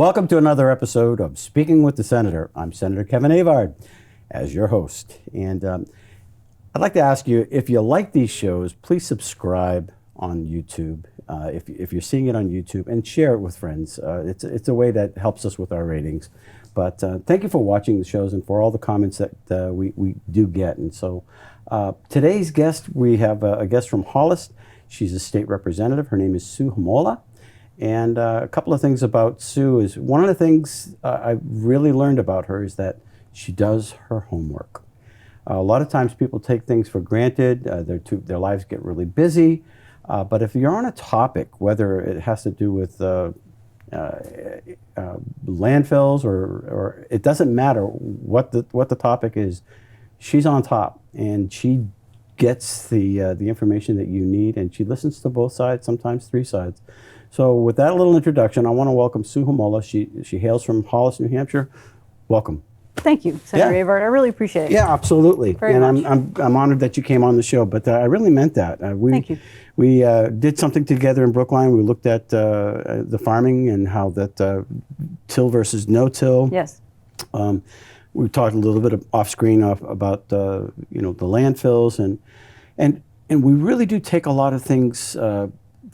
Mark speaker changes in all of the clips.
Speaker 1: Welcome to another episode of Speaking with the Senator. I'm Senator Kevin Avard as your host. And I'd like to ask you, if you like these shows, please subscribe on YouTube. If you're seeing it on YouTube, and share it with friends. It's a way that helps us with our ratings. But thank you for watching the shows and for all the comments that we do get. And so today's guest, we have a guest from Hollis. She's a state representative. Her name is Sue Homola. And a couple of things about Sue is, one of the things I really learned about her is that she does her homework. A lot of times people take things for granted. Their lives get really busy. But if you're on a topic, whether it has to do with landfills or it doesn't matter what the topic is, she's on top and she gets the information that you need, and she listens to both sides, sometimes three sides. So with that little introduction, I want to welcome Sue Homola. She hails from Hollis, New Hampshire. Welcome.
Speaker 2: Thank you, Senator Avard. I really appreciate it.
Speaker 1: Yeah, absolutely.
Speaker 2: Very much.
Speaker 1: I'm honored that you came on the show, but I really meant that.
Speaker 2: Thank you.
Speaker 1: We did something together in Brookline. We looked at the farming and how that till versus no-till.
Speaker 2: Yes.
Speaker 1: We talked a little bit off screen about the landfills and we really do take a lot of things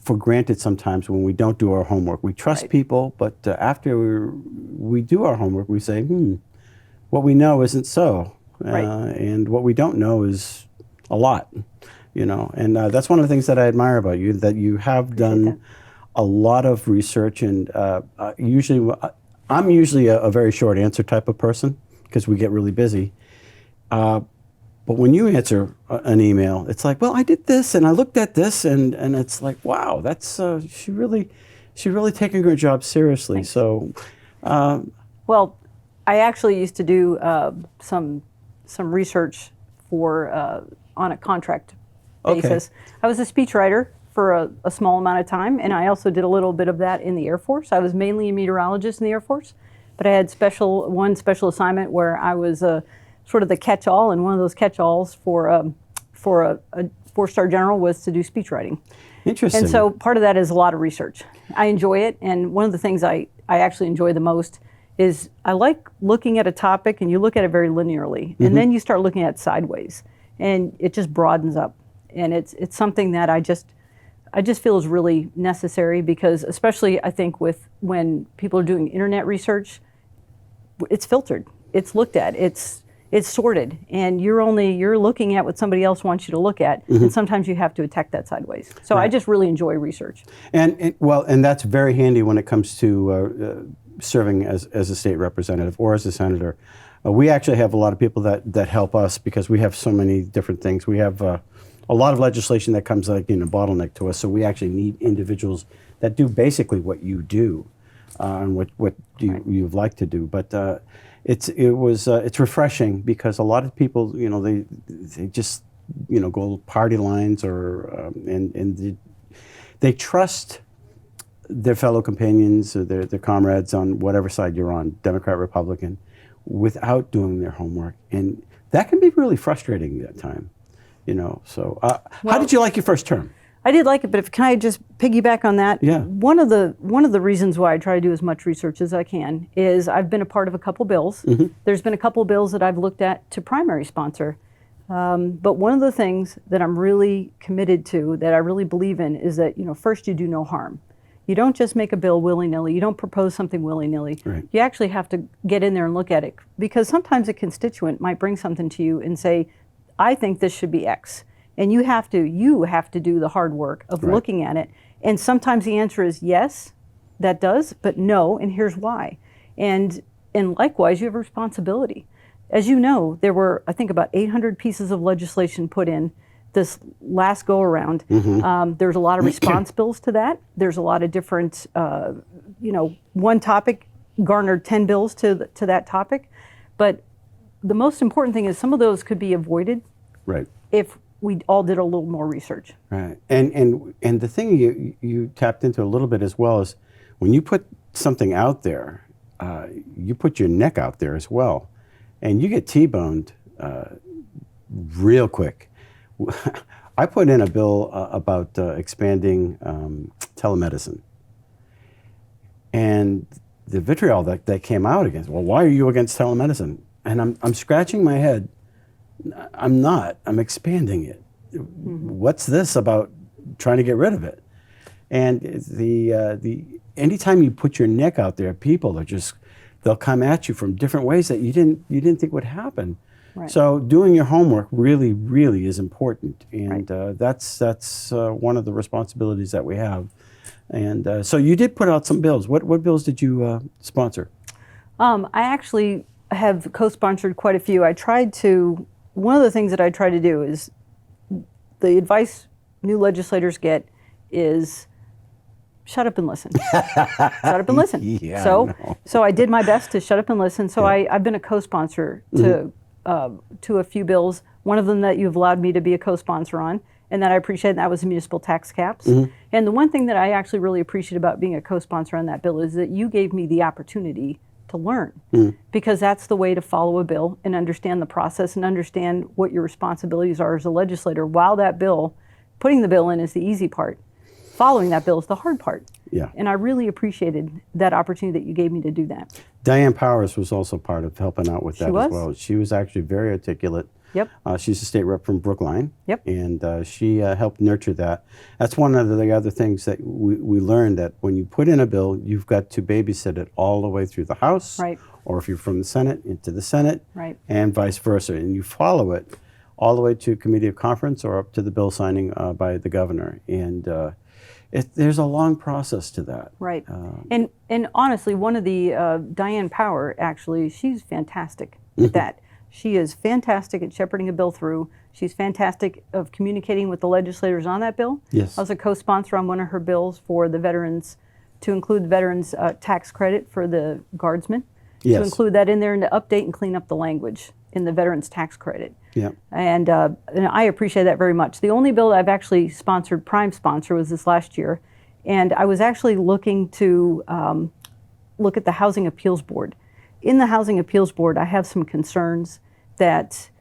Speaker 1: for granted sometimes when we don't do our homework. We trust people, but after we do our homework, we say, what we know isn't so, and what we don't know is a lot, and that's one of the things that I admire about you, that you have done a lot of research, and I'm usually a very short answer type of person because we get really busy. But when you answer an email, it's like, well, I did this and I looked at this, and it's like, wow, that's she really taking her job seriously.
Speaker 2: Thanks.
Speaker 1: So,
Speaker 2: well, I actually used to do some research for on a contract basis. I was a speechwriter for a small amount of time, and I also did a little bit of that in the Air Force. I was mainly a meteorologist in the Air Force, but I had one special assignment where I was sort of the catch-all, and one of those catch-alls for a four-star general was to do speech writing.
Speaker 1: Interesting.
Speaker 2: And so part of that is a lot of research. I enjoy it, and one of the things I actually enjoy the most is I like looking at a topic, and you look at it very linearly, and then you start looking at it sideways, and it just broadens up. And it's something that I just feel is really necessary, because especially I think when people are doing internet research, it's filtered, it's looked at, it's sorted, and you're looking at what somebody else wants you to look at, and sometimes you have to attack that sideways. So I just really enjoy research.
Speaker 1: And that's very handy when it comes to serving as a state representative or as a senator. We actually have a lot of people that help us because we have so many different things. We have a lot of legislation that comes like in a bottleneck to us, so we actually need individuals that do basically what you do and what you'd like to do. But it's refreshing because a lot of people, they just go party lines or and they trust their fellow companions or their comrades on whatever side you're on, Democrat, Republican, without doing their homework, and that can be really frustrating at time. So how did you like your first term?
Speaker 2: I did like it, but can I just piggyback on that?
Speaker 1: Yeah.
Speaker 2: One of the reasons why I try to do as much research as I can is I've been a part of a couple bills. There's been a couple bills that I've looked at to primary sponsor. But one of the things that I'm really committed to, that I really believe in, is that first, you do no harm. You don't just make a bill willy-nilly. You don't propose something willy-nilly.
Speaker 1: Right.
Speaker 2: You actually have to get in there and look at it, because sometimes a constituent might bring something to you and say, I think this should be X. And you have to do the hard work of looking at it. And sometimes the answer is yes, that does, but no, and here's why. And likewise, you have a responsibility. As you know, there were, I think, about 800 pieces of legislation put in this last go around. There's a lot of response bills to that. There's a lot of different, one topic garnered 10 bills to that topic. But the most important thing is some of those could be avoided if we all did a little more research.
Speaker 1: Right. And the thing you tapped into a little bit as well is when you put something out there, you put your neck out there as well, and you get T-boned real quick. I put in a bill about expanding telemedicine, and the vitriol that came out against. Well, why are you against telemedicine? And I'm scratching my head. I'm not. I'm expanding it. What's this about trying to get rid of it? And the anytime you put your neck out there, people are just, they'll come at you from different ways that you didn't think would happen.
Speaker 2: Right.
Speaker 1: So doing your homework really, really is important, and that's one of the responsibilities that we have. And so you did put out some bills. What bills did you sponsor?
Speaker 2: I actually have co-sponsored quite a few. One of the things that I try to do is, the advice new legislators get is shut up and listen. Shut up and listen.
Speaker 1: Yeah,
Speaker 2: so I did my best to shut up and listen. So I've been a co-sponsor to a few bills. One of them that you've allowed me to be a co-sponsor on, and that I appreciate, and that was the municipal tax caps. And the one thing that I actually really appreciate about being a co-sponsor on that bill is that you gave me the opportunity to learn, because that's the way to follow a bill and understand the process and understand what your responsibilities are as a legislator. While putting the bill in is the easy part, following that bill is the hard part.
Speaker 1: Yeah.
Speaker 2: And I really appreciated that opportunity that you gave me to do that.
Speaker 1: Diane Powers was also part of helping out with that
Speaker 2: was?
Speaker 1: as well. She was actually very articulate.
Speaker 2: Yep.
Speaker 1: She's a state rep from Brookline.
Speaker 2: Yep.
Speaker 1: And she helped nurture that. That's one of the other things that we learned, that when you put in a bill, you've got to babysit it all the way through the House.
Speaker 2: Right.
Speaker 1: Or if you're from the Senate, into the Senate.
Speaker 2: Right.
Speaker 1: And vice versa. And you follow it all the way to committee of conference or up to the bill signing by the governor. And there's a long process to that.
Speaker 2: Right. And honestly, one of the, Diane Power, actually, she's fantastic at that. She is fantastic at shepherding a bill through. She's fantastic of communicating with the legislators on that bill.
Speaker 1: Yes.
Speaker 2: I was a co-sponsor on one of her bills for the veterans, to include the veterans tax credit for the guardsmen.
Speaker 1: Yes.
Speaker 2: To include that in there and to update and clean up the language in the veterans tax credit.
Speaker 1: Yeah.
Speaker 2: And I appreciate that very much. The only bill that I've actually sponsored, prime sponsor, was this last year. And I was actually looking to look at the Housing Appeals Board. In the Housing Appeals Board, I have some concerns that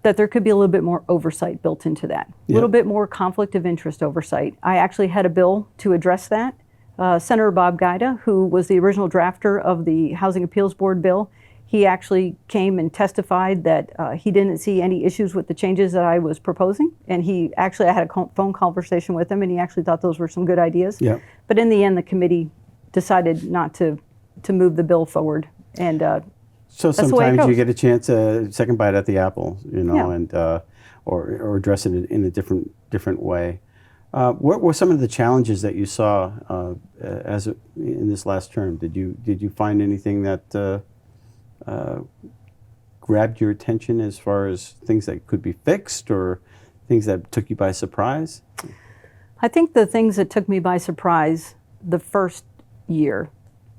Speaker 2: there could be a little bit more oversight built into that. A little bit more conflict of interest oversight. I actually had a bill to address that. Senator Bob Guida, who was the original drafter of the Housing Appeals Board bill, he actually came and testified that he didn't see any issues with the changes that I was proposing. And I had a phone conversation with him, and he actually thought those were some good ideas.
Speaker 1: Yeah.
Speaker 2: But in the end, the committee decided not to move the bill forward. And
Speaker 1: so
Speaker 2: that's the way it
Speaker 1: sometimes you
Speaker 2: goes.
Speaker 1: get a chance, a second bite at the apple,
Speaker 2: Yeah.
Speaker 1: and or address it in a different way. What were some of the challenges that you saw in this last term? Did you find anything that grabbed your attention as far as things that could be fixed or things that took you by surprise?
Speaker 2: I think the things that took me by surprise the first year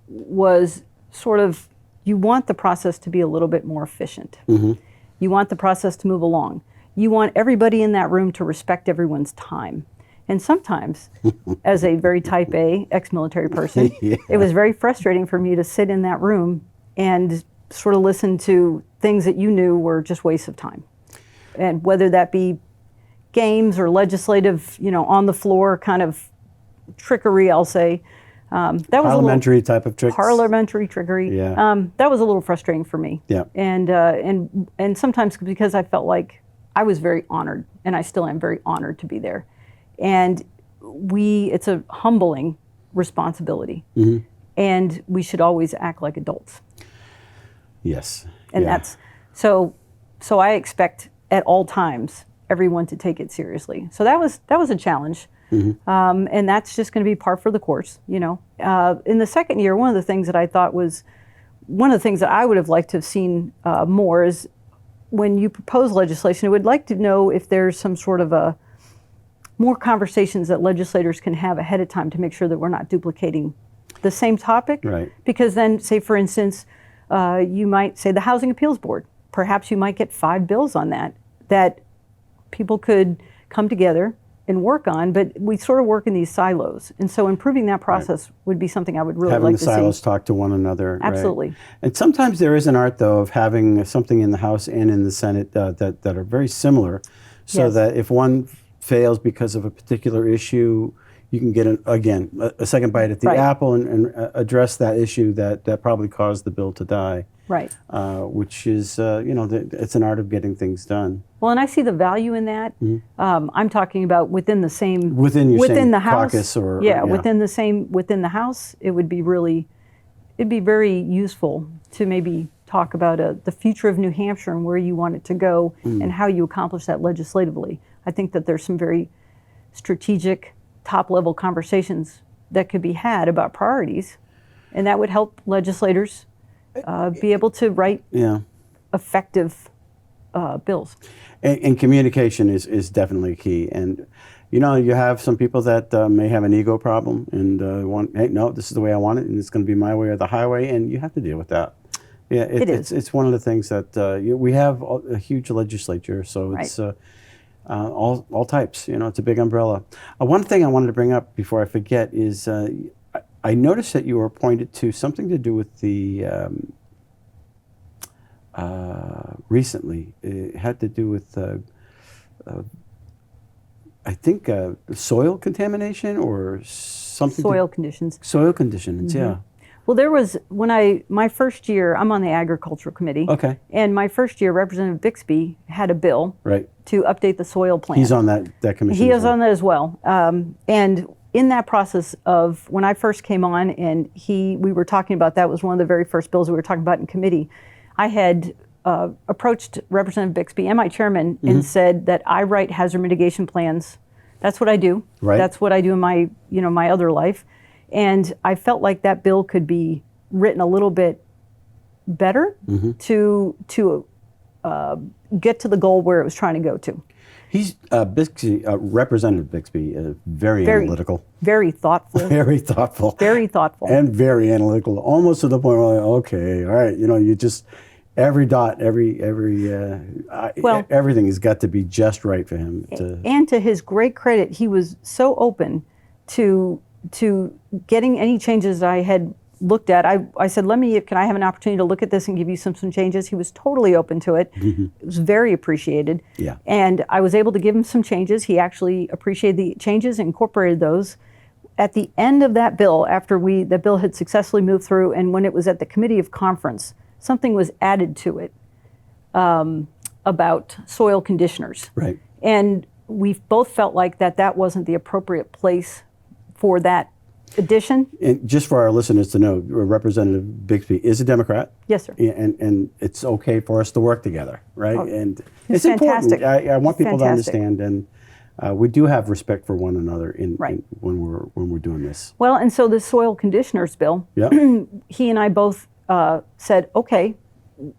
Speaker 2: was sort of, you want the process to be a little bit more efficient. You want the process to move along. You want everybody in that room to respect everyone's time. And sometimes, as a very type A ex-military person, it was very frustrating for me to sit in that room and sort of listen to things that you knew were just wastes of time. And whether that be games or legislative, on the floor kind of trickery, I'll say. That was
Speaker 1: Parliamentary type of tricks.
Speaker 2: Parliamentary trickery.
Speaker 1: Yeah.
Speaker 2: That was a little frustrating for me.
Speaker 1: Yeah.
Speaker 2: And sometimes because I felt like I was very honored, and I still am very honored to be there. And it's a humbling responsibility. And we should always act like adults.
Speaker 1: Yes.
Speaker 2: And that's so I expect at all times everyone to take it seriously. So that was a challenge. And that's just going to be par for the course, In the second year, one of the things that I thought was one of the things that I would have liked to have seen more is, when you propose legislation, I would like to know if there's some sort of more conversations that legislators can have ahead of time to make sure that we're not duplicating the same topic.
Speaker 1: Right.
Speaker 2: Because then, say for instance, you might say the Housing Appeals Board. Perhaps you might get 5 bills on that people could come together and work on, but we sort of work in these silos. And so improving that process would be something I would really
Speaker 1: having
Speaker 2: like
Speaker 1: the
Speaker 2: to
Speaker 1: silos
Speaker 2: see.
Speaker 1: talk to one another.
Speaker 2: Absolutely.
Speaker 1: Right? And sometimes there is an art, though, of having something in the House and in the Senate that are very similar, so
Speaker 2: Yes.
Speaker 1: that if one fails because of a particular issue, you can get a second bite at the
Speaker 2: Right.
Speaker 1: apple and address that issue that probably caused the bill to die.
Speaker 2: Right.
Speaker 1: Which is it's an art of getting things done.
Speaker 2: Well, and I see the value in that. I'm talking about within the same
Speaker 1: Within your same
Speaker 2: the House,
Speaker 1: caucus
Speaker 2: yeah, within the House, it would be it'd be very useful to maybe talk about the future of New Hampshire and where you want it to go and how you accomplish that legislatively. I think that there's some very strategic, top-level conversations that could be had about priorities, and that would help legislators be able to write effective bills.
Speaker 1: And communication is definitely key. And you have some people that may have an ego problem and want, hey, no, this is the way I want it, and it's going to be my way or the highway, and you have to deal with that. Yeah, it's one of the things that we have a huge legislature, so it's all types. It's a big umbrella. One thing I wanted to bring up before I forget is I noticed that you were appointed to something to do with the recently. It had to do with I think soil contamination or something.
Speaker 2: Soil conditions.
Speaker 1: Soil conditions, yeah.
Speaker 2: Well, there was, my first year, I'm on the Agricultural Committee.
Speaker 1: Okay.
Speaker 2: And my first year, Representative Bixby had a bill to update the soil plan.
Speaker 1: He's on that commission.
Speaker 2: He is on that as well. And in that process of when I first came on and we were talking about that was one of the very first bills we were talking about in committee, I had approached Representative Bixby and my chairman and said that I write hazard mitigation plans. That's what I do.
Speaker 1: Right.
Speaker 2: That's what I do in my, my other life. And I felt like that bill could be written a little bit better to get to the goal where it was trying to go to.
Speaker 1: He's Bixby, Representative Bixby, very analytical.
Speaker 2: Very thoughtful.
Speaker 1: Very thoughtful.
Speaker 2: Very thoughtful.
Speaker 1: And very analytical, almost to the point where, okay, all right, you just, every dot, everything has got to be just right for him.
Speaker 2: And to his great credit, he was so open to getting any changes I had looked at. I said, can I have an opportunity to look at this and give you some changes? He was totally open to it. It was very appreciated.
Speaker 1: Yeah.
Speaker 2: And I was able to give him some changes. He actually appreciated the changes and incorporated those. At the end of that bill, after the bill had successfully moved through, and when it was at the committee of conference, something was added to it about soil conditioners.
Speaker 1: Right.
Speaker 2: And we both felt like that wasn't the appropriate place for that addition.
Speaker 1: And just for our listeners to know, Representative Bixby is a Democrat.
Speaker 2: Yes, sir.
Speaker 1: And it's okay for us to work together, right?
Speaker 2: Oh,
Speaker 1: and
Speaker 2: it's
Speaker 1: fantastic.
Speaker 2: Fantastic.
Speaker 1: I want people
Speaker 2: Fantastic.
Speaker 1: to understand, and we do have respect for one another
Speaker 2: Right.
Speaker 1: when we're doing this.
Speaker 2: Well, and so the soil conditioners bill, he and I both said, okay,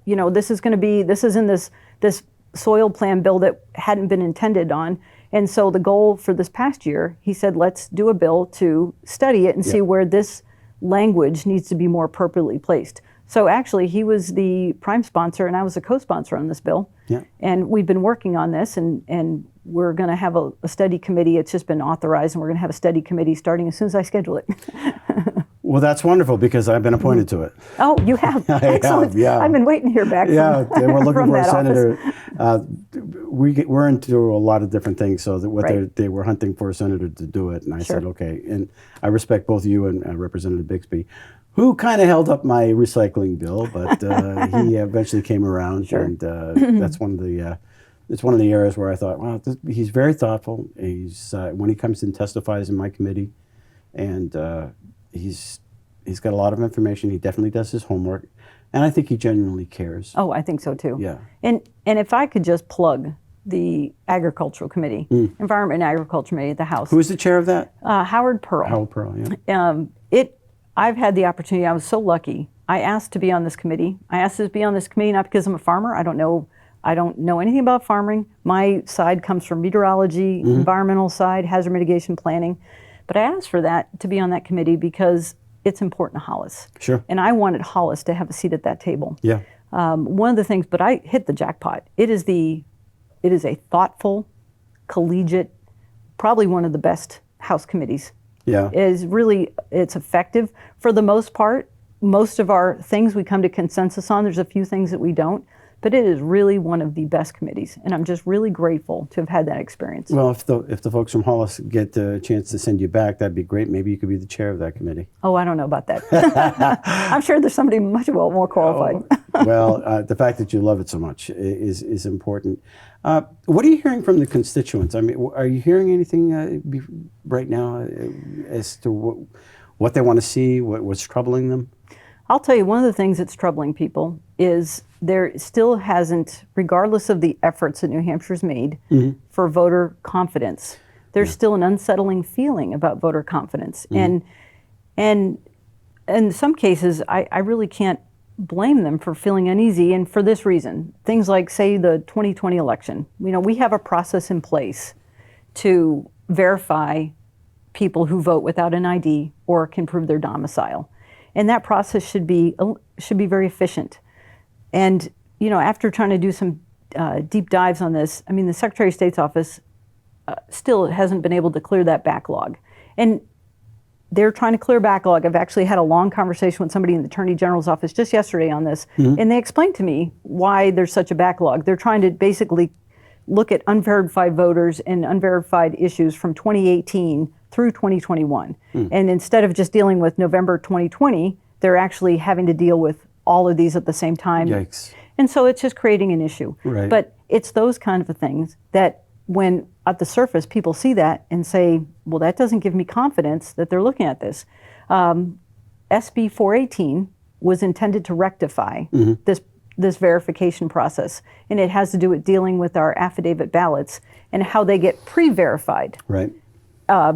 Speaker 2: this is in this soil plan bill that hadn't been intended on. And so the goal for this past year, he said, let's do a bill to study it and see where this language needs to be more appropriately placed. So actually, he was the prime sponsor and I was a co-sponsor on this bill.
Speaker 1: Yeah.
Speaker 2: And we've been working on this and we're going to have a study committee. It's just been authorized and we're going to have a study committee starting as soon as I schedule it.
Speaker 1: Well, that's wonderful because I've been appointed to it.
Speaker 2: Oh, you have? Excellent.
Speaker 1: Yeah.
Speaker 2: I've been waiting to hear back
Speaker 1: Yeah,
Speaker 2: from,
Speaker 1: we're looking
Speaker 2: from
Speaker 1: for a
Speaker 2: that
Speaker 1: senator.
Speaker 2: office.
Speaker 1: We're into a lot of different things, so
Speaker 2: Right.
Speaker 1: they were hunting for a senator to do it, and I
Speaker 2: Sure.
Speaker 1: said, okay. And I respect both you and Representative Bixby, who kind of held up my recycling bill, but he eventually came around,
Speaker 2: Sure.
Speaker 1: and that's one of the it's one of the areas where I thought, wow, he's very thoughtful. He's when he comes and testifies in my committee, and he's got a lot of information. He definitely does his homework, and I think he genuinely cares.
Speaker 2: Oh, I think so too.
Speaker 1: Yeah.
Speaker 2: And if I could just plug the Agricultural Committee, Environment and Agriculture Committee at the House.
Speaker 1: Who's the chair of that?
Speaker 2: Howard Pearl.
Speaker 1: Howard Pearl, yeah.
Speaker 2: I've had the opportunity, I was so lucky. I asked to be on this committee. I asked to be on this committee not because I'm a farmer. I don't know anything about farming. My side comes from meteorology, environmental side, hazard mitigation planning. But I asked for that to be on that committee because it's important to Hollis.
Speaker 1: Sure.
Speaker 2: And I wanted Hollis to have a seat at that table.
Speaker 1: Yeah.
Speaker 2: One of the things, but I hit the jackpot. It is a thoughtful, collegiate, probably one of the best House committees.
Speaker 1: Yeah.
Speaker 2: It's effective for the most part. Most of our things we come to consensus on. There's a few things that we don't, but it is really one of the best committees, and I'm just really grateful to have had that experience.
Speaker 1: Well, if the folks from Hollis get the chance to send you back, that'd be great. Maybe you could be the chair of that committee.
Speaker 2: Oh, I don't know about that. I'm sure there's somebody much more qualified.
Speaker 1: Well, the fact that you love it so much is important. What are you hearing from the constituents? I mean, are you hearing anything right now as to what they want to see, what's troubling them?
Speaker 2: I'll tell you, one of the things that's troubling people is there still hasn't, regardless of the efforts that New Hampshire's made for voter confidence, there's still an unsettling feeling about voter confidence. And in some cases, I really can't blame them for feeling uneasy, and for this reason. Things like, say, the 2020 election. We have a process in place to verify people who vote without an ID or can prove their domicile. And that process should be very efficient. And after trying to do some deep dives on this, I mean, the Secretary of State's office still hasn't been able to clear that backlog. And they're trying to clear backlog. I've actually had a long conversation with somebody in the Attorney General's office just yesterday on this, and they explained to me why there's such a backlog. They're trying to basically look at unverified voters and unverified issues from 2018 through 2021. And instead of just dealing with November 2020, they're actually having to deal with all of these at the same time.
Speaker 1: Yikes.
Speaker 2: And so it's just creating an issue.
Speaker 1: Right.
Speaker 2: But it's those kind of things that when at the surface people see that and say, well, that doesn't give me confidence that they're looking at this. SB 418 was intended to rectify this verification process, and it has to do with dealing with our affidavit ballots and how they get pre-verified.
Speaker 1: Right.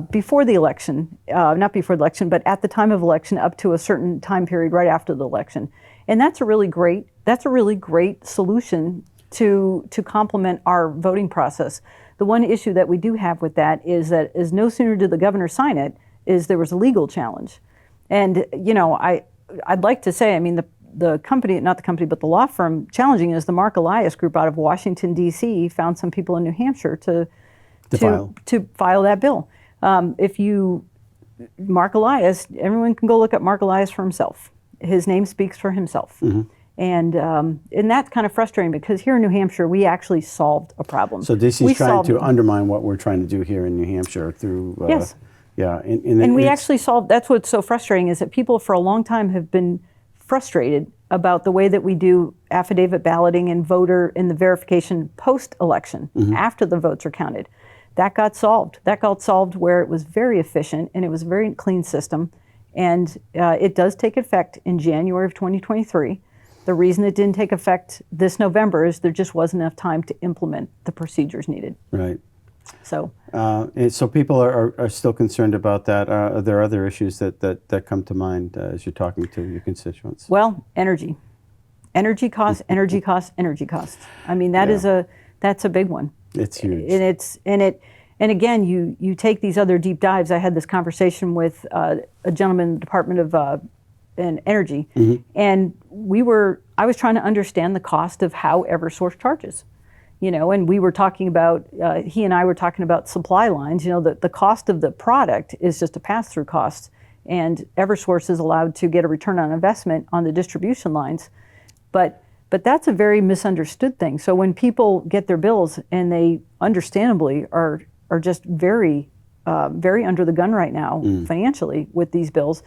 Speaker 2: Before the election, not before the election, but at the time of election up to a certain time period right after the election. And that's a really great solution to complement our voting process. The one issue that we do have with that is no sooner did the governor sign it, is there was a legal challenge. And I'd like to say, I mean, the company, not the company, but the law firm challenging is the Mark Elias group out of Washington, D.C., found some people in New Hampshire to file that bill. Mark Elias, everyone can go look at Mark Elias for himself. His name speaks for himself. And that's kind of frustrating because here in New Hampshire, we actually solved a problem.
Speaker 1: So DC's trying to undermine what we're trying to do here in New Hampshire through...
Speaker 2: Yes.
Speaker 1: Yeah.
Speaker 2: And we actually solved, that's what's so frustrating, is that people for a long time have been frustrated about the way that we do affidavit balloting and voter in the verification post-election, after the votes are counted. That got solved. That got solved where it was very efficient and it was a very clean system. And it does take effect in January of 2023. The reason it didn't take effect this November is there just wasn't enough time to implement the procedures needed.
Speaker 1: Right.
Speaker 2: So.
Speaker 1: And so people are still concerned about that. Are there other issues that come to mind as you're talking to your constituents?
Speaker 2: Well, energy. Energy costs, energy costs, energy costs. I mean, that's a big one.
Speaker 1: It's huge.
Speaker 2: And again, you take these other deep dives. I had this conversation with a gentleman in the Department of Energy, and I was trying to understand the cost of how Eversource charges. And we were talking about, he and I were talking about supply lines. The cost of the product is just a pass-through cost, and Eversource is allowed to get a return on investment on the distribution lines. But that's a very misunderstood thing. So when people get their bills and they understandably are just very, very under the gun right now financially with these bills,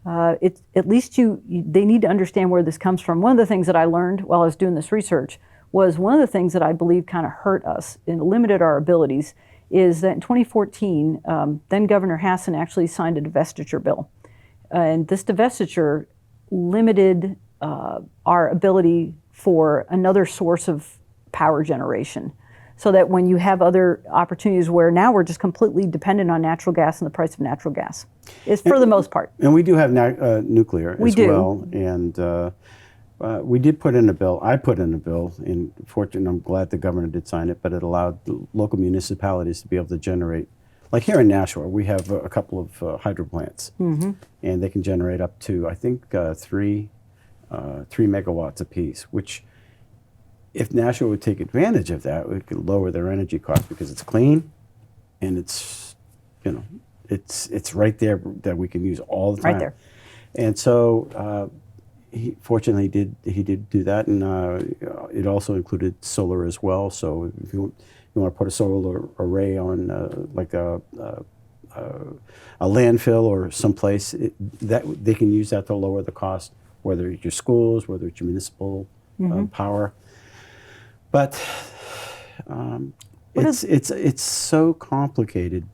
Speaker 2: at least they need to understand where this comes from. One of the things that I learned while I was doing this research was one of the things that I believe kind of hurt us and limited our abilities is that in 2014, then Governor Hassan actually signed a divestiture bill. And this divestiture limited our ability for another source of power generation. So that when you have other opportunities where now we're just completely dependent on natural gas and the price of natural gas, is for the most part.
Speaker 1: And we do have nuclear as well. And we did put in a bill. I put in a bill. And fortunately, I'm glad the governor did sign it, but it allowed local municipalities to be able to generate. Like here in Nashua, we have a couple of hydro plants. And they can generate up to, I think, 3 megawatts apiece, which if Nashua would take advantage of that, we could lower their energy costs because it's clean and it's right there that we can use all the time.
Speaker 2: Right there.
Speaker 1: And so, he did do that, and it also included solar as well. So if you want to put a solar array on like a landfill or someplace, that they can use that to lower the cost, whether it's your schools, whether it's your municipal power. But it's so complicated.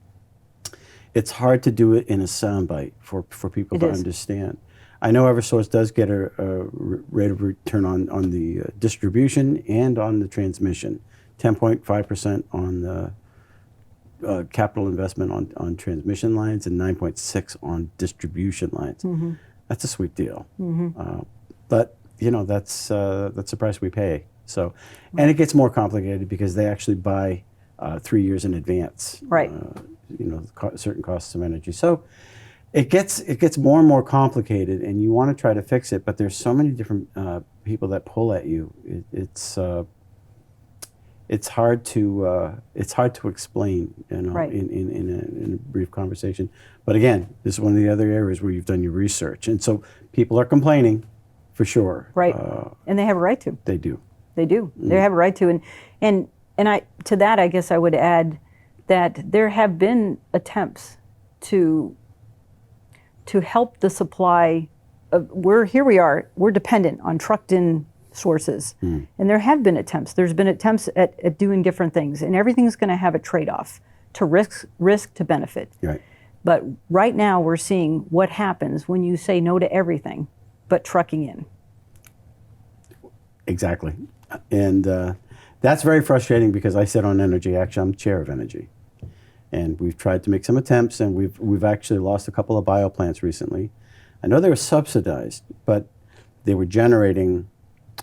Speaker 1: It's hard to do it in a soundbite for people to understand. I know Eversource does get a rate of return on the distribution and on the transmission, 10.5% on the capital investment on transmission lines and 9.6 on distribution lines. That's a sweet deal. But that's the price we pay. So, and it gets more complicated because they actually buy 3 years in advance.
Speaker 2: Right.
Speaker 1: Certain costs of energy. So it gets more and more complicated, and you want to try to fix it, but there's so many different people that pull at you. It's hard to explain,
Speaker 2: Right.
Speaker 1: in a brief conversation. But again, this is one of the other areas where you've done your research, and so people are complaining, for sure.
Speaker 2: Right. And they have a right to.
Speaker 1: They do.
Speaker 2: They do. They have a right to. And to that, I guess I would add that there have been attempts to help the supply of, we're dependent on trucked in sources. And there have been attempts. There's been attempts at doing different things, and everything's going to have a trade-off to risk to benefit.
Speaker 1: Right.
Speaker 2: But right now we're seeing what happens when you say no to everything but trucking in.
Speaker 1: Exactly. And that's very frustrating because I sit on energy. Actually, I'm chair of energy. And we've tried to make some attempts, and we've actually lost a couple of bio plants recently. I know they were subsidized, but they were generating,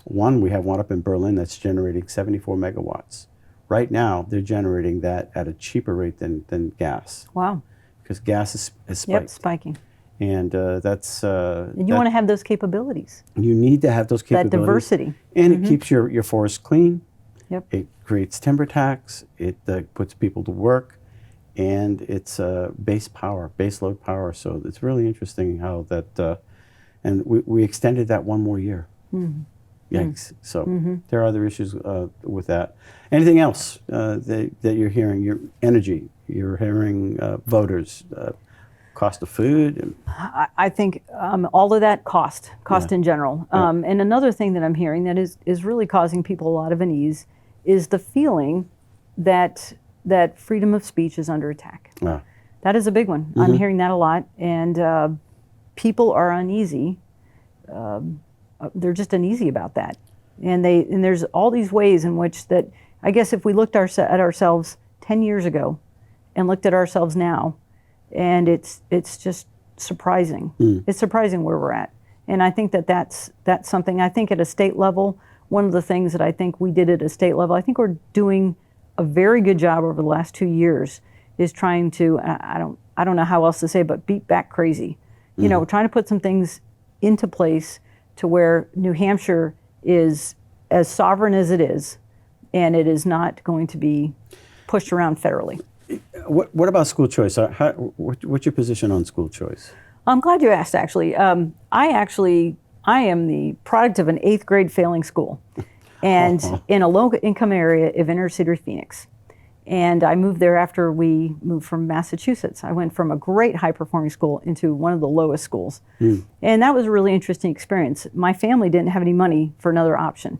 Speaker 1: we have one up in Berlin that's generating 74 megawatts. Right now, they're generating that at a cheaper rate than gas.
Speaker 2: Wow.
Speaker 1: Because gas is spiked.
Speaker 2: Yep, spiking.
Speaker 1: And that's...
Speaker 2: and you want to have those capabilities.
Speaker 1: You need to have those capabilities.
Speaker 2: That diversity.
Speaker 1: And it keeps your forest clean.
Speaker 2: Yep.
Speaker 1: It creates timber tax. It puts people to work. And it's base load power. So it's really interesting how that... and we extended that one more year. Yikes. So there are other issues with that. Anything else that you're hearing? Your energy. You're hearing voters... cost of food?
Speaker 2: I think all of that cost in general. And another thing that I'm hearing that is really causing people a lot of unease is the feeling that freedom of speech is under attack. That is a big one. I'm hearing that a lot, and people are uneasy. They're just uneasy about that. And there's all these ways in which that, I guess if we looked at ourselves 10 years ago and looked at ourselves now, and it's just surprising. It's surprising where we're at. And I think that's something, I think at a state level, one of the things that I think we did at a state level, I think we're doing a very good job over the last 2 years, is trying to, I don't know how else to say it, but beat back crazy. We're trying to put some things into place to where New Hampshire is as sovereign as it is, and it is not going to be pushed around federally.
Speaker 1: What about school choice? What's your position on school choice?
Speaker 2: I'm glad you asked, actually. I am the product of an 8th grade failing school, and in a low-income area of inner city Phoenix. And I moved there after we moved from Massachusetts. I went from a great high-performing school into one of the lowest schools. And that was a really interesting experience. My family didn't have any money for another option,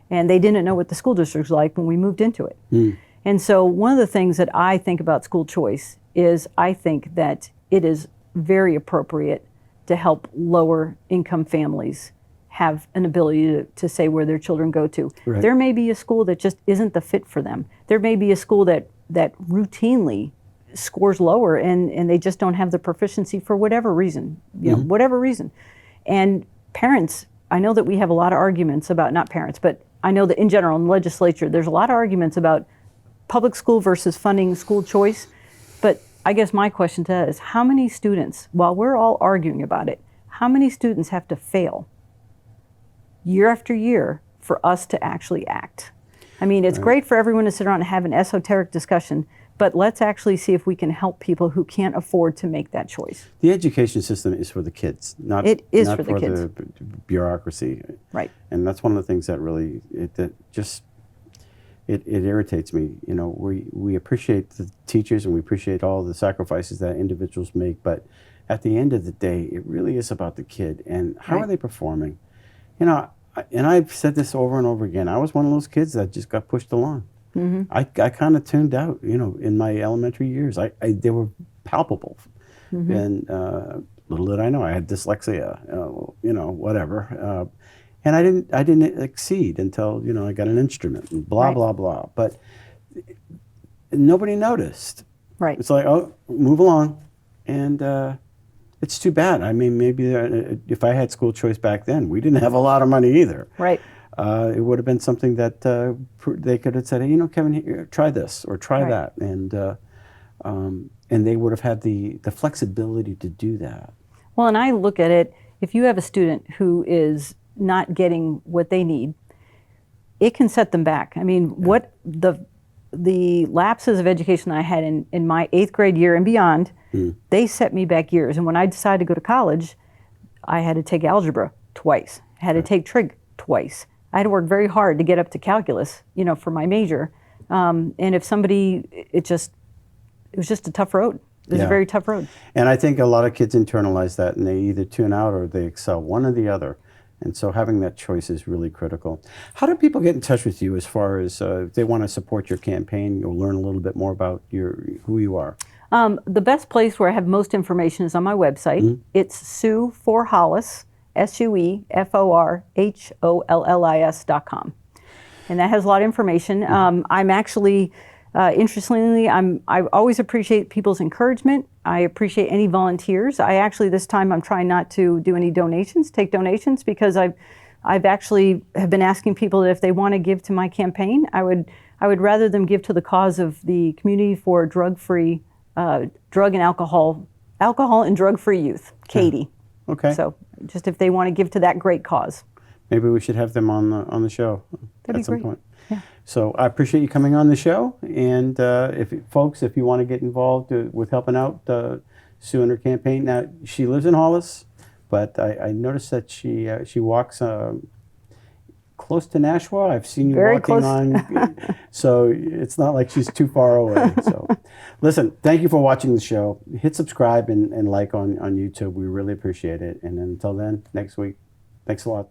Speaker 2: and they didn't know what the school district was like when we moved into it. And so one of the things that I think about school choice is I think that it is very appropriate to help lower income families have an ability to say where their children go to.
Speaker 1: Right.
Speaker 2: There may be a school that just isn't the fit for them. There may be a school that routinely scores lower and they just don't have the proficiency for whatever reason, whatever reason. And parents, I know that we have a lot of arguments about, not parents, but I know that in general in the legislature, there's a lot of arguments about public school versus funding school choice. But I guess my question to that is, how many students, while we're all arguing about it, how many students have to fail year after year for us to actually act? I mean, it's great for everyone to sit around and have an esoteric discussion, but let's actually see if we can help people who can't afford to make that choice.
Speaker 1: The education system is for the kids, not
Speaker 2: It is
Speaker 1: not
Speaker 2: for the kids.
Speaker 1: the bureaucracy.
Speaker 2: Right.
Speaker 1: And that's one of the things that really it irritates me. You know, we appreciate the teachers and we appreciate all the sacrifices that individuals make, but at the end of the day, it really is about the kid and how are they performing. You know, and I've said this over and over again. I was one of those kids that just got pushed along. I kind of tuned out, you know, in my elementary years. They were palpable. And little did I know I had dyslexia, you know, whatever. And I didn't exceed until, you know, I got an instrument and blah, blah, blah. But nobody noticed.
Speaker 2: Right.
Speaker 1: It's like, oh, move along. And it's too bad. I mean, maybe if I had school choice back then, we didn't have a lot of money either.
Speaker 2: Right.
Speaker 1: It would have been something that they could have said, hey, you know, Kevin, here, try this or try that. And they would have had the flexibility to do that.
Speaker 2: Well, and I look at it, if you have a student who is not getting what they need, it can set them back. I mean, what the lapses of education I had in my 8th grade year and beyond, they set me back years. And when I decided to go to college, I had to take algebra twice, had to take trig twice. I had to work very hard to get up to calculus, you know, for my major. And if somebody, it was just a tough road. It was a very tough road.
Speaker 1: And I think a lot of kids internalize that and they either tune out or they excel, one or the other. And so having that choice is really critical. How do people get in touch with you as far as if they want to support your campaign or learn a little bit more about who you are?
Speaker 2: The best place where I have most information is on my website. It's Sue for Hollis, SUEFORHOLLIS.com. And that has a lot of information. I'm actually, interestingly, I always appreciate people's encouragement. I appreciate any volunteers. This time I'm trying not to do any take donations, because I've actually have been asking people that if they want to give to my campaign, I would rather them give to the cause of the Community for Drug-Free, Drug and Alcohol and Drug-Free Youth, Katie.
Speaker 1: Okay.
Speaker 2: So just if they want to give to that great cause.
Speaker 1: Maybe we should have them on the show
Speaker 2: That'd
Speaker 1: at some
Speaker 2: be great.
Speaker 1: point.
Speaker 2: Yeah.
Speaker 1: So I appreciate you coming on the show. And if you want to get involved with helping out Sue and her campaign, now she lives in Hollis, but I noticed that she walks close to Nashua. I've seen you
Speaker 2: Very
Speaker 1: walking
Speaker 2: close.
Speaker 1: on, so it's not like she's too far away. So, listen, thank you for watching the show. Hit subscribe and like on YouTube. We really appreciate it. And until then, next week, thanks a lot.